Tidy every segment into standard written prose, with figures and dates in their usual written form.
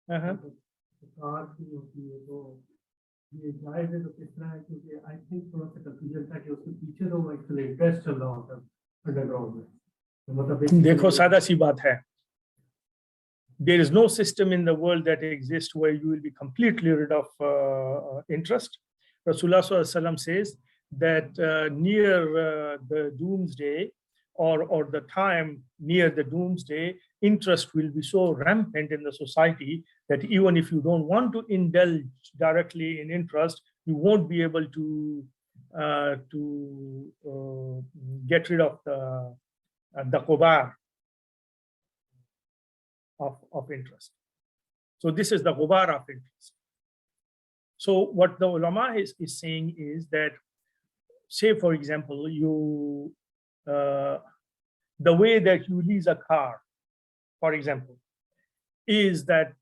Car की होती है तो ये जायज है तो किस तरह है, क्योंकि आई थिंक थोड़ा सा कंफ्यूजन था कि उसके पीछे तो एक्चुअली इंटरेस्ट चल रहा होता है अंडरग्राउंड में, तो मतलब देखो सादा सी बात है, there is no system in the world that exists where you will be completely rid of interest. Rasulullah Sallallahu Alaihi Wasallam says that near the doomsday, or the time near the doomsday, interest will be so rampant in the society that even if you don't want to indulge directly in interest, you won't be able to get rid of the qubar of interest. So this is the ghubar of interest. So what the ulama is saying is that, say for example, you the way that you lease a car, for example, is that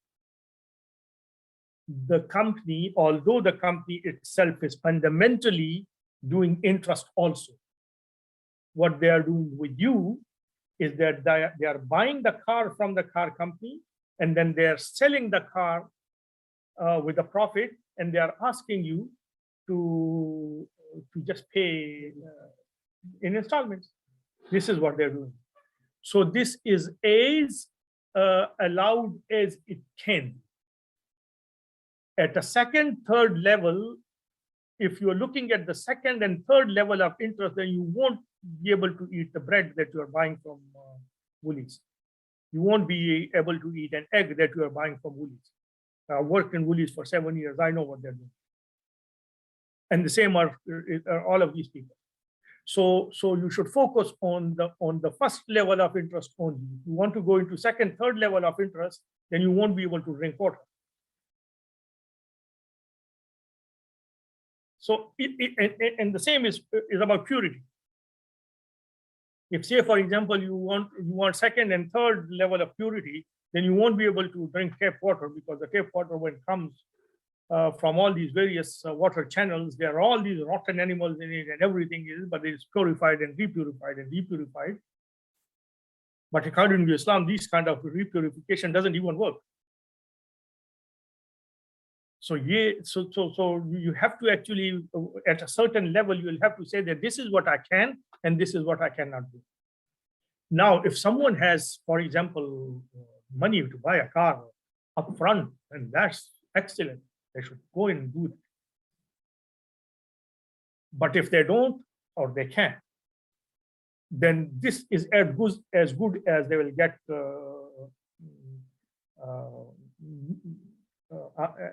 the company, although the company itself is fundamentally doing interest also, what they are doing with you is that they are buying the car from the car company, and then they are selling the car with a profit, and they are asking you to just pay in installments. This is what they're doing. So this is as allowed as it can. At a second, third level, if you're looking at the second and third level of interest, then you won't be able to eat the bread that you are buying from Woolies. You won't be able to eat an egg that you are buying from Woolies. I worked in Woolies for 7 years. I know what they're doing. And the same are all of these people. So you should focus on the first level of interest only. If you want to go into second, third level of interest, then you won't be able to drink water. So and the same is about purity. If, say, for example, you want second and third level of purity, then you won't be able to drink tap water, because the tap water, when it comes from all these various water channels, there are all these rotten animals in it and everything is, but it is purified and repurified and repurified. But according to Islam, this kind of repurification doesn't even work. So you have to actually, at a certain level, you will have to say that this is what I can and this is what I cannot do. Now, if someone has, for example, money to buy a car up front, and that's excellent, they should go and do that. But if they don't, or they can't, then this is as good as they will get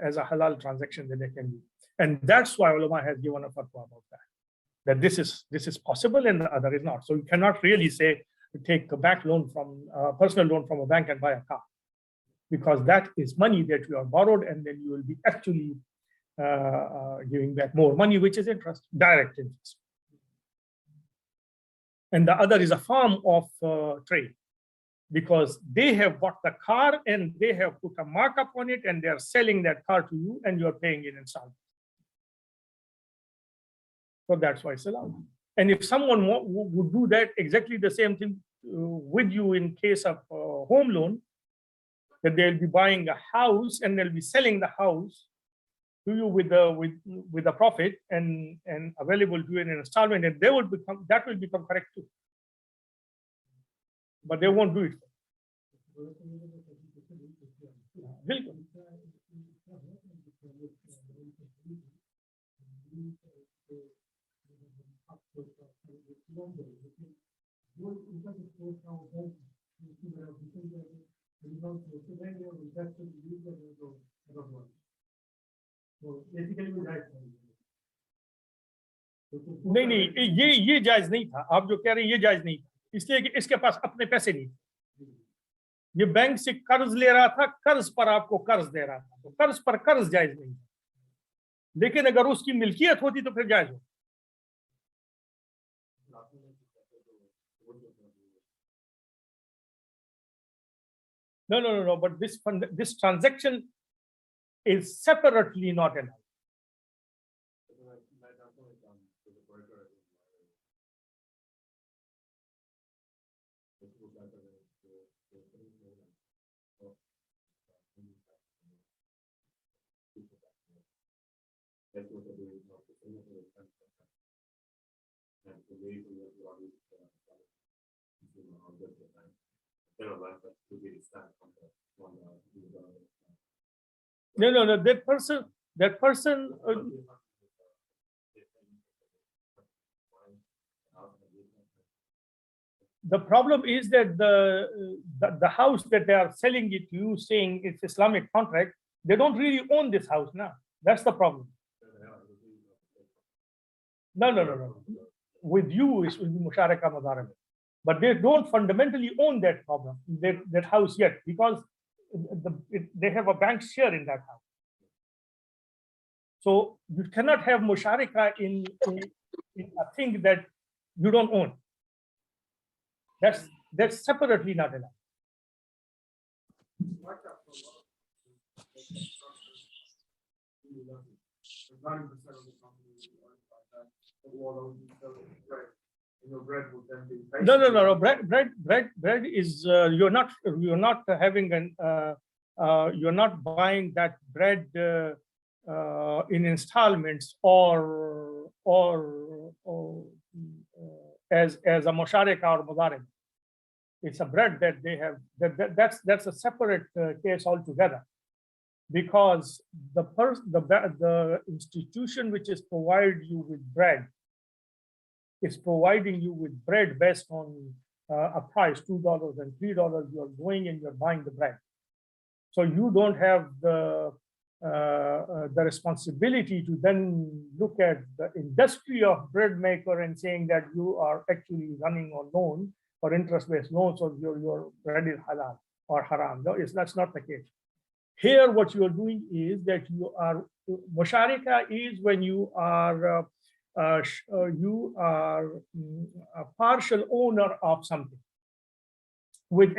as a halal transaction that they can do. And that's why ulama has given a fatwa about that this is possible and the other is not. So you cannot really say take a bank loan from personal loan from a bank and buy a car, because that is money that you are borrowed, and then you will be actually giving back more money, which is interest, direct interest. And the other is a form of trade, because they have bought the car and they have put a markup on it, and they are selling that car to you, and you are paying it in installments. So that's why it's allowed. And if someone would do that exactly the same thing with you in case of home loan, that they'll be buying a house and they'll be selling the house to you with a profit and available to you in an installment, and that will become correct too. But they won't do it. नहीं, ये जायज नहीं था। आप जो कह रहे हैं ये जायज नहीं था, इसलिए कि इसके पास अपने पैसे नहीं थे। ये बैंक से कर्ज ले रहा था, कर्ज पर आपको कर्ज दे रहा था, तो कर्ज पर कर्ज जायज नहीं था। लेकिन अगर उसकी मिल्कियत होती तो फिर जायज हो। No, but this transaction is separately not allowed. No. That person. The problem is that the house that they are selling it to you, saying it's Islamic contract, they don't really own this house now. That's the problem. No. With you, it will be Musharaka Mudaraba. But they don't fundamentally own that problem, that house yet, because they have a bank share in that house. So you cannot have Musharaka in a thing that you don't own. That's separately not allowed. No. Bread is you're not having an you're not buying that bread in installments or as a musharaka or mudarib. It's a bread that they have. That's a separate case altogether, because the institution which is providing you with bread is providing you with bread based on a price, $2 and $3. You are going and you're buying the bread, so you don't have the responsibility to then look at the industry of bread maker and saying that you are actually running on loan or interest-based loans, or your bread is halal or haram. No, that's not the case. Here, what you are doing is that you are musharika is when you are a partial owner of something with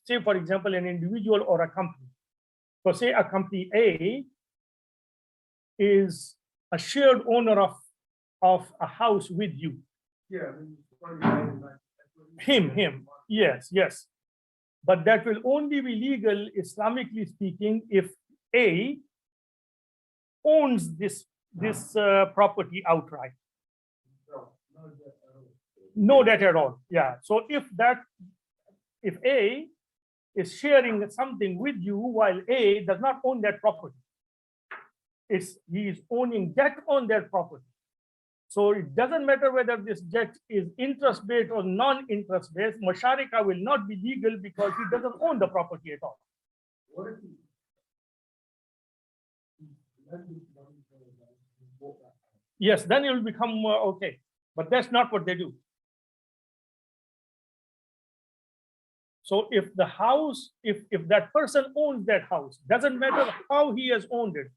say, for example, an individual or a company. So say a company A is a shared owner of a house with you. Yeah. Him. Yes. But that will only be legal, Islamically speaking, if A owns this property outright. No debt at all. Yeah. So if A is sharing something with you while A does not own that property, he is owning debt on that property. So it doesn't matter whether this debt is interest-based or non-interest-based, musharika will not be legal because he doesn't own the property at all. Yes, then it will become okay. But that's not what they do. So if the house, if that person owns that house, doesn't matter how he has owned it.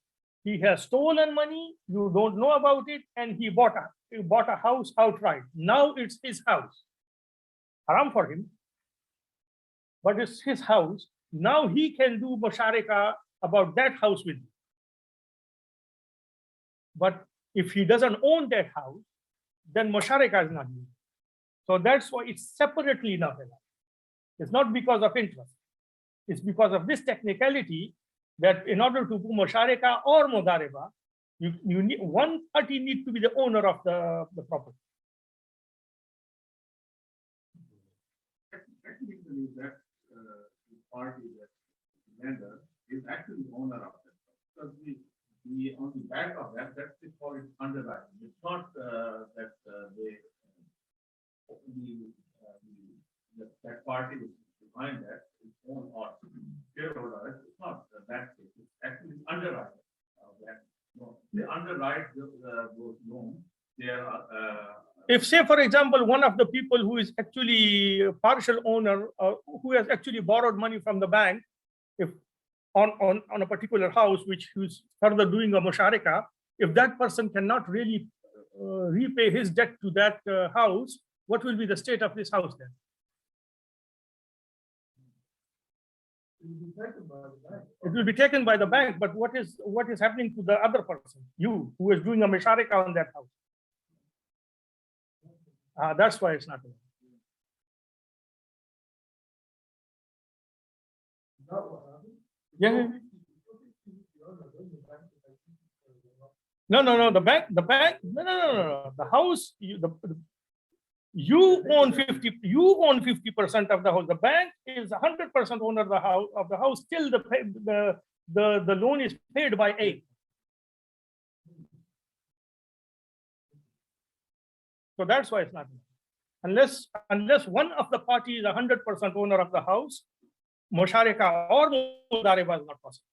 He has stolen money, you don't know about it, and he bought a house outright. Now it's his house. Haram for him, but it's his house. Now he can do musharika about that house with you. But if he doesn't own that house, then musharika is not used. So that's why it's separately not allowed. It's not because of interest. It's because of this technicality that in order to do musharika or mudaraba, you need one party need to be the owner of the property. Technically, that the party, that lender, is actually the owner of it. Because the on the back of that's called underwriting. It's not that that party is behind that its own or shareholder. It's not that case. It's actually underwriting. They underwrite those loans. They are. If, say, for example, one of the people who is actually a partial owner, who has actually borrowed money from the bank, if on a particular house, which who's further doing a musharika, if that person cannot really repay his debt to that house, what will be the state of this house then? It will be taken by the bank, but what is happening to the other person, you, who is doing a musharika on that house? That's why it's not allowed. Yeah. No. The bank. No. The house. You own 50% of the house. The bank is 100% owner of the house till the loan is paid by A. So that's why it's not. Unless one of the parties is 100% owner of the house, Musharaka or Mudaraba is not possible.